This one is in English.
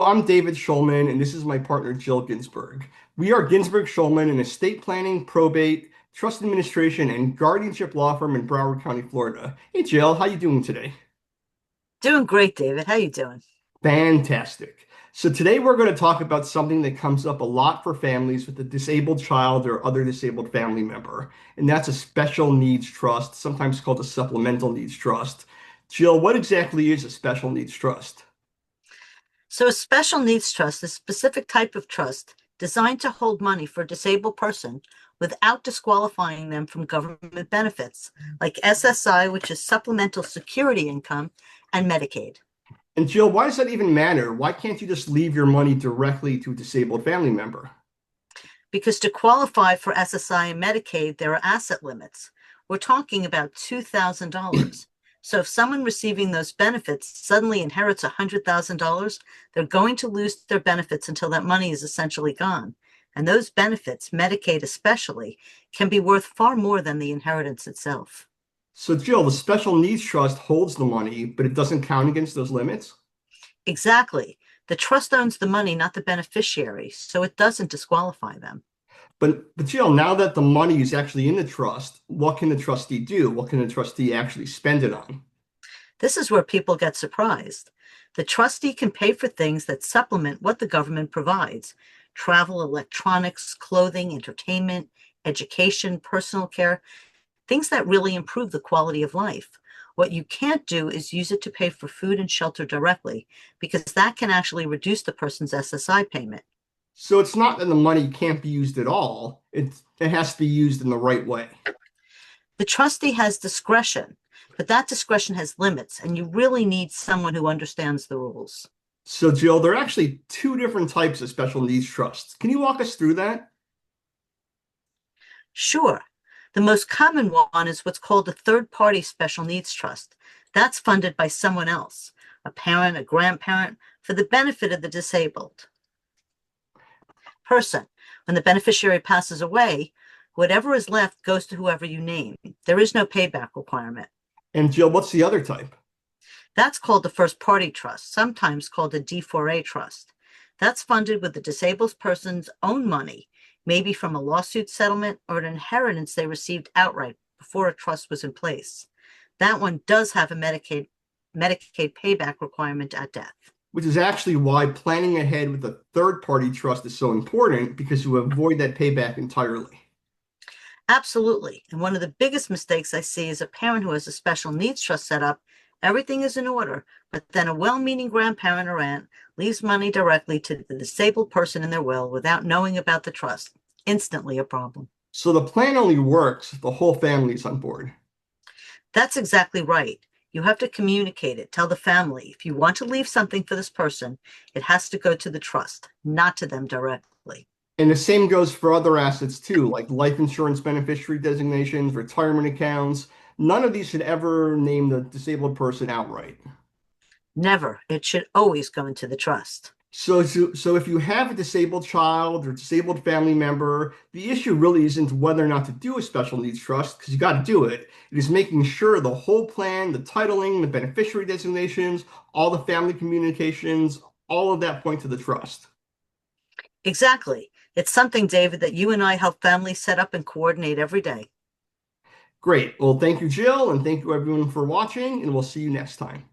I'm David Shulman, and this is my partner, Jill Ginsberg. We are Ginsberg Shulman, an estate planning, probate, trust administration, and guardianship law firm in Broward County, Florida. Hey, Jill, how you doing today? Doing great, David. How you doing? Fantastic. So today we're going to talk about something that comes up a lot for families with a disabled child or other disabled family member, and that's a special needs trust, sometimes called a supplemental needs trust. Jill, what exactly is a special needs trust? So a special needs trust is a specific type of trust designed to hold money for a disabled person without disqualifying them from government benefits like SSI, which is supplemental security income, and Medicaid. And Jill, why does that even matter? Why can't you just leave your money directly to a disabled family member? Because to qualify for SSI and Medicaid, there are asset limits. We're talking about $2,000. So if someone receiving those benefits suddenly inherits $100,000, they're going to lose their benefits until that money is essentially gone. And those benefits, Medicaid especially, can be worth far more than the inheritance itself. So, Jill, the special needs trust holds the money, but it doesn't count against those limits. Exactly. The trust owns the money, not the beneficiary, so it doesn't disqualify them. But Jill, now that the money is actually in the trust, what can the trustee do? What can the trustee actually spend it on? This is where people get surprised. The trustee can pay for things that supplement what the government provides: travel, electronics, clothing, entertainment, education, personal care, things that really improve the quality of life. What you can't do is use it to pay for food and shelter directly, because that can actually reduce the person's SSI payment. So it's not that the money can't be used at all. It has to be used in the right way. The trustee has discretion, but that discretion has limits, and you really need someone who understands the rules. So, Jill, there are actually two different types of special needs trusts. Can you walk us through that? Sure, the most common one is what's called a third party special needs trust. That's funded by someone else, a parent, a grandparent, for the benefit of the disabled person. When the beneficiary passes away, whatever is left goes to whoever you name. There is no payback requirement. And Jill, what's the other type? That's called the first party trust, sometimes called a D4A trust. That's funded with the disabled person's own money, maybe from a lawsuit settlement or an inheritance they received outright before a trust was in place. That one does have a Medicaid payback requirement at death. Which is actually why planning ahead with a third party trust is so important because you avoid that payback entirely. Absolutely. And one of the biggest mistakes I see is a parent who has a special needs trust set up. Everything is in order, but then a well meaning grandparent or aunt leaves money directly to the disabled person in their will without knowing about the trust. Instantly a problem. So the plan only works if the whole family is on board. That's exactly right. You have to communicate it. Tell the family if you want to leave something for this person, it has to go to the trust, not to them directly. And the same goes for other assets too, like life insurance beneficiary designations, retirement accounts. None of these should ever name the disabled person outright. Never. It should always go into the trust. So if you have a disabled child or disabled family member, the issue really isn't whether or not to do a special needs trust, because you got to do it. It is making sure the whole plan, the titling, the beneficiary designations, all the family communications, all of that point to the trust. Exactly. It's something, David, that you and I help families set up and coordinate every day. Great. Well, thank you, Jill, and thank you everyone for watching, and we'll see you next time.